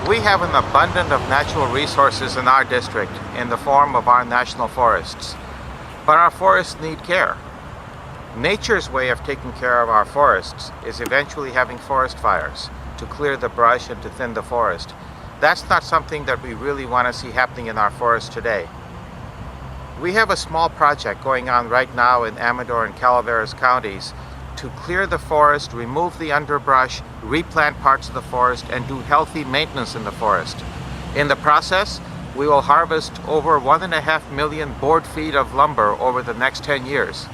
We have an abundance of natural resources in our district in the form of our national forests. But our forests need care. Nature's way of taking care of our forests is eventually having forest fires to clear the brush and to thin the forest. That's not something that we really want to see happening in our forests today. We have a small project going on right now in Amador and Calaveras counties to clear the forest, remove the underbrush, replant parts of the forest, and do healthy maintenance in the forest. In the process, we will harvest over 1.5 million board feet of lumber over the next 10 years.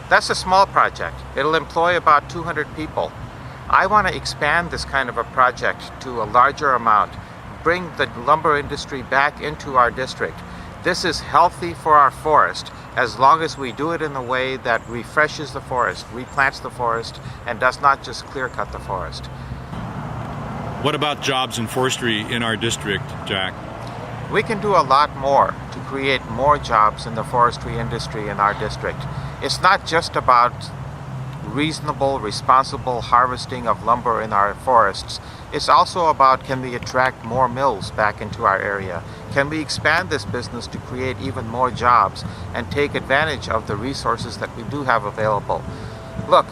That's a small project. It'll employ about 200 people. I want to expand this kind of a project to a larger amount, bring the lumber industry back into our district. This is healthy for our forest as long as we do it in a way that refreshes the forest, replants the forest, and does not just clear cut the forest. What about jobs in forestry in our district, Jack? We can do a lot more to create more jobs in the forestry industry in our district. It's not just about reasonable, responsible harvesting of lumber in our forests. It's also about, can we attract more mills back into our area? Can we expand this business to create even more jobs and take advantage of the resources that we do have available? Look,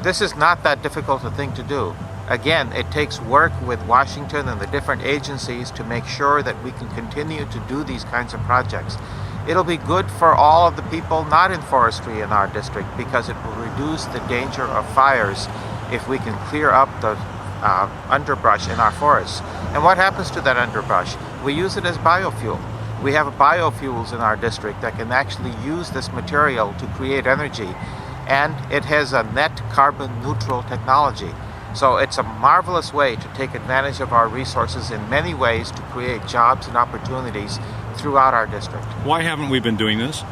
this is not that difficult a thing to do. Again, it takes work with Washington and the different agencies to make sure that we can continue to do these kinds of projects. It'll be good for all of the people not in forestry in our district because it will reduce the danger of fires if we can clear up the underbrush in our forests. And what happens to that underbrush? We use it as biofuel. We have biofuels in our district that can actually use this material to create energy, and it has a net carbon neutral technology. So it's a marvelous way to take advantage of our resources in many ways to create jobs and opportunities throughout our district. Why haven't we been doing this?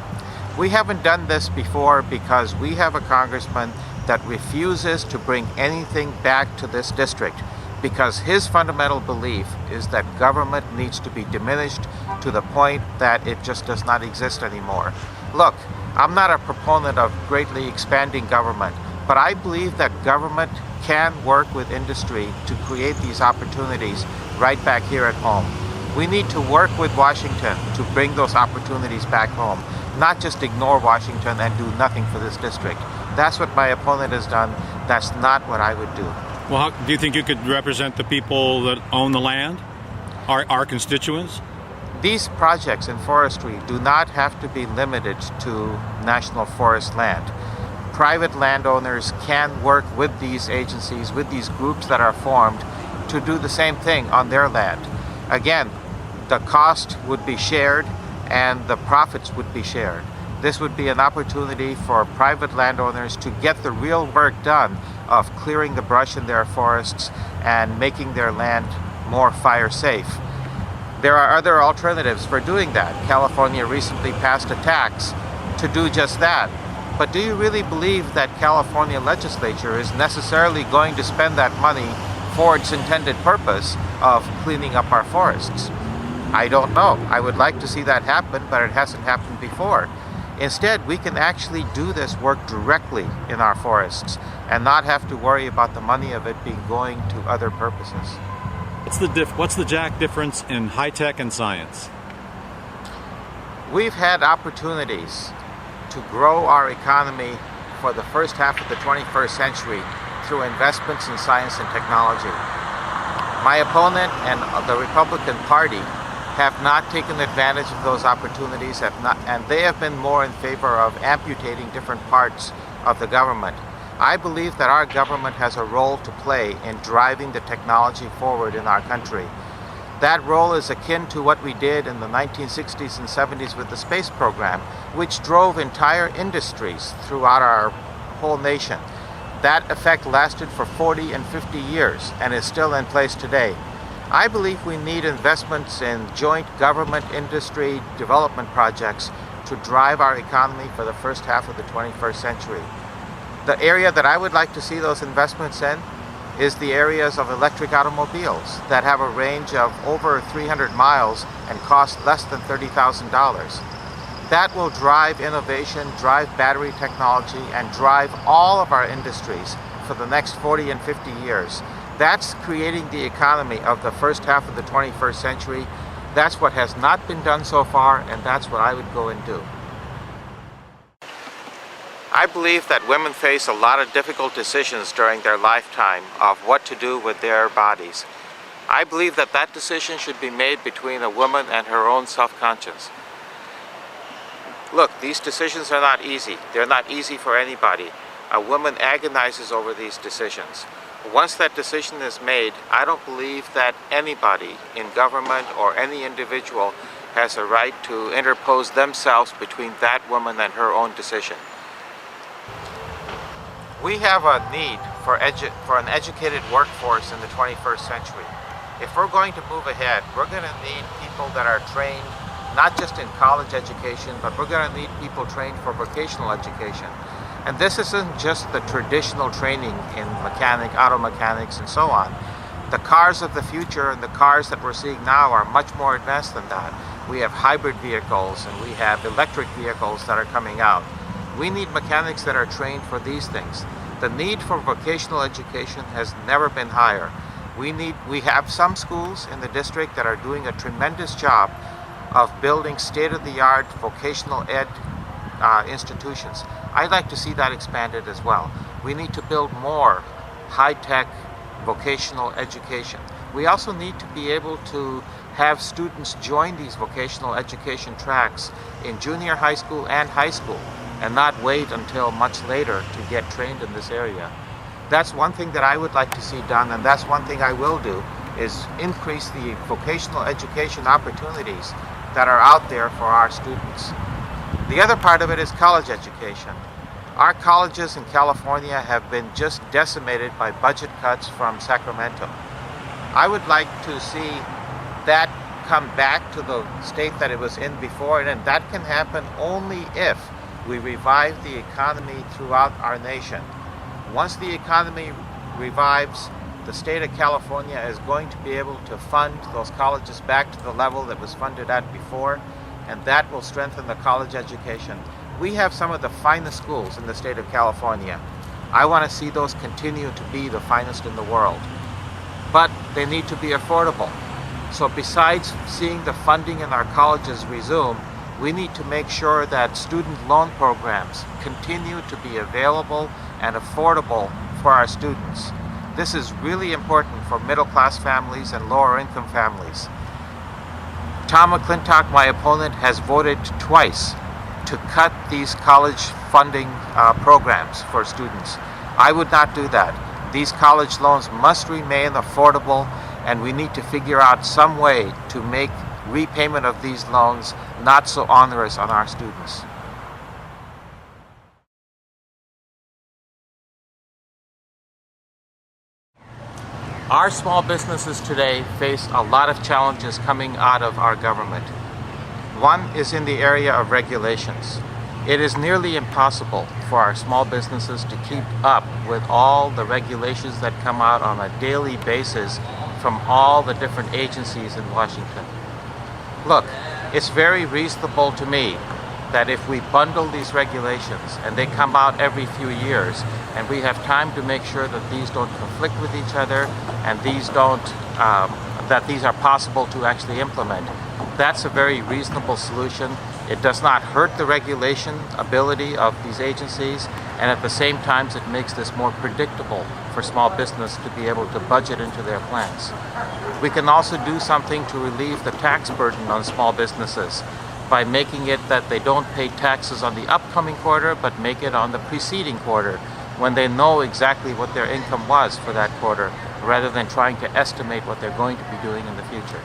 We haven't done this before because we have a congressman that refuses to bring anything back to this district because his fundamental belief is that government needs to be diminished to the point that it just does not exist anymore. Look, I'm not a proponent of greatly expanding government, but I believe that government can work with industry to create these opportunities right back here at home. We need to work with Washington to bring those opportunities back home, not just ignore Washington and do nothing for this district. That's what my opponent has done. That's not what I would do. Well, do you think you could represent the people that own the land, our constituents? These projects in forestry do not have to be limited to national forest land. Private landowners can work with these agencies, with these groups that are formed, to do the same thing on their land. Again, the cost would be shared and the profits would be shared. This would be an opportunity for private landowners to get the real work done of clearing the brush in their forests and making their land more fire safe. There are other alternatives for doing that. California recently passed a tax to do just that. But do you really believe that California legislature is necessarily going to spend that money for its intended purpose of cleaning up our forests? I don't know. I would like to see that happen, but it hasn't happened before. Instead, we can actually do this work directly in our forests and not have to worry about the money of it being going to other purposes. What's the Jack difference in high tech and science? We've had opportunities to grow our economy for the first half of the 21st century through investments in science and technology. My opponent and the Republican Party have not taken advantage of those opportunities, and they have been more in favor of amputating different parts of the government. I believe that our government has a role to play in driving the technology forward in our country. That role is akin to what we did in the 1960s and 70s with the space program, which drove entire industries throughout our whole nation. That effect lasted for 40 and 50 years and is still in place today. I believe we need investments in joint government industry development projects to drive our economy for the first half of the 21st century. The area that I would like to see those investments in is the areas of electric automobiles that have a range of over 300 miles and cost less than $30,000. That will drive innovation, drive battery technology, and drive all of our industries for the next 40 and 50 years. That's creating the economy of the first half of the 21st century. That's what has not been done so far, and that's what I would go and do. I believe that women face a lot of difficult decisions during their lifetime of what to do with their bodies. I believe that that decision should be made between a woman and her own self-conscience. Look, these decisions are not easy. They're not easy for anybody. A woman agonizes over these decisions. Once that decision is made, I don't believe that anybody in government or any individual has a right to interpose themselves between that woman and her own decision. We have a need for an educated workforce in the 21st century. If we're going to move ahead, we're going to need people that are trained not just in college education, but we're going to need people trained for vocational education. And this isn't just the traditional training in auto mechanics and so on. The cars of the future and the cars that we're seeing now are much more advanced than that. We have hybrid vehicles and we have electric vehicles that are coming out. We need mechanics that are trained for these things. The need for vocational education has never been higher. We have some schools in the district that are doing a tremendous job of building state-of-the-art vocational ed institutions. I'd like to see that expanded as well. We need to build more high-tech vocational education. We also need to be able to have students join these vocational education tracks in junior high school and high school, and not wait until much later to get trained in this area. That's one thing that I would like to see done, and that's one thing I will do, is increase the vocational education opportunities that are out there for our students. The other part of it is college education. Our colleges in California have been just decimated by budget cuts from Sacramento. I would like to see that come back to the state that it was in before, and that can happen only if we revive the economy throughout our nation. Once the economy revives, the state of California is going to be able to fund those colleges back to the level that was funded at before, and that will strengthen the college education. We have some of the finest schools in the state of California. I want to see those continue to be the finest in the world. But they need to be affordable. So besides seeing the funding in our colleges resume, we need to make sure that student loan programs continue to be available and affordable for our students. This is really important for middle-class families and lower-income families. Tom McClintock, my opponent, has voted twice to cut these college funding programs for students. I would not do that. These college loans must remain affordable, and we need to figure out some way to make repayment of these loans not so onerous on our students. Our small businesses today face a lot of challenges coming out of our government. One is in the area of regulations. It is nearly impossible for our small businesses to keep up with all the regulations that come out on a daily basis from all the different agencies in Washington. Look, it's very reasonable to me that if we bundle these regulations and they come out every few years and we have time to make sure that these don't conflict with each other and these are possible to actually implement, that's a very reasonable solution. It does not hurt the regulation ability of these agencies, and at the same time it makes this more predictable for small business to be able to budget into their plans. We can also do something to relieve the tax burden on small businesses by making it that they don't pay taxes on the upcoming quarter, but make it on the preceding quarter when they know exactly what their income was for that quarter, rather than trying to estimate what they're going to be doing in the future.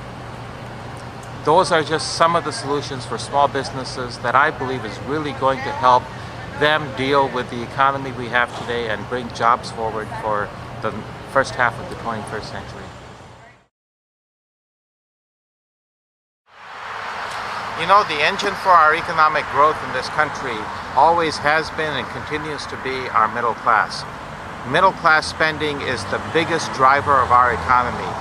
Those are just some of the solutions for small businesses that I believe is really going to help them deal with the economy we have today and bring jobs forward for the first half of the 21st century. You know, the engine for our economic growth in this country always has been and continues to be our middle class. Middle class spending is the biggest driver of our economy.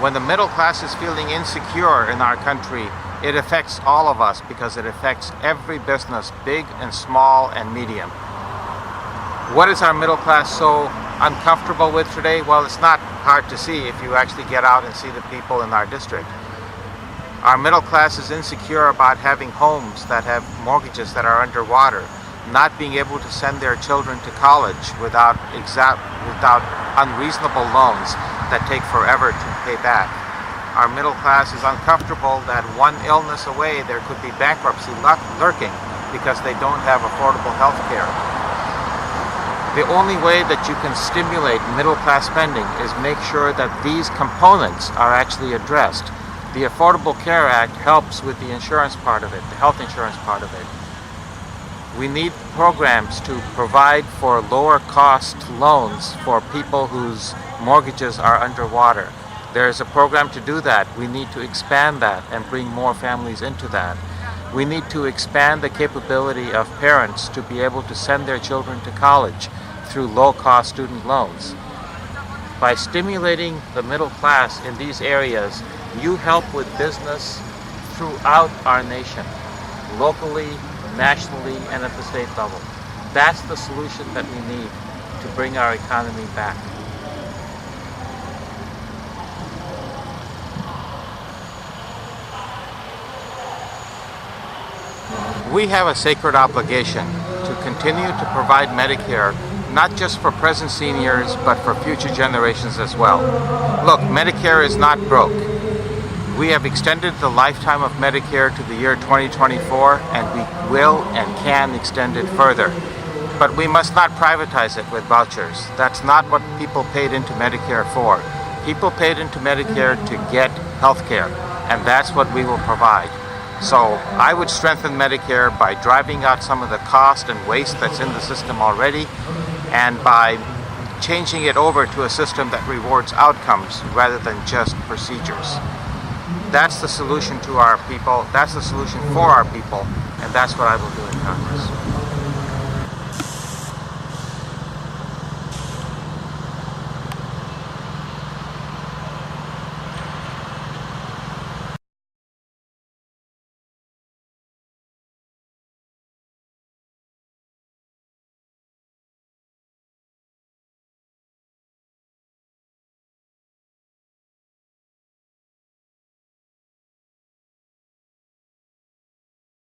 When the middle class is feeling insecure in our country, it affects all of us because it affects every business, big and small and medium. What is our middle class so uncomfortable with today? Well, it's not hard to see if you actually get out and see the people in our district. Our middle class is insecure about having homes that have mortgages that are underwater, not being able to send their children to college without unreasonable loans that take forever to pay back. Our middle class is uncomfortable that one illness away there could be bankruptcy lurking because they don't have affordable health care. The only way that you can stimulate middle class spending is make sure that these components are actually addressed. The Affordable Care Act helps with the insurance part of it, the health insurance part of it. We need programs to provide for lower cost loans for people whose mortgages are underwater. There is a program to do that. We need to expand that and bring more families into that. We need to expand the capability of parents to be able to send their children to college through low-cost student loans. By stimulating the middle class in these areas, you help with business throughout our nation, locally, nationally, and at the state level. That's the solution that we need to bring our economy back. We have a sacred obligation to continue to provide Medicare, not just for present seniors, but for future generations as well. Look, Medicare is not broke. We have extended the lifetime of Medicare to the year 2024, and we will and can extend it further. But we must not privatize it with vouchers. That's not what people paid into Medicare for. People paid into Medicare to get health care, and that's what we will provide. So I would strengthen Medicare by driving out some of the cost and waste that's in the system already, and by changing it over to a system that rewards outcomes rather than just procedures. That's the solution to our people, that's the solution for our people, and that's what I will do in Congress.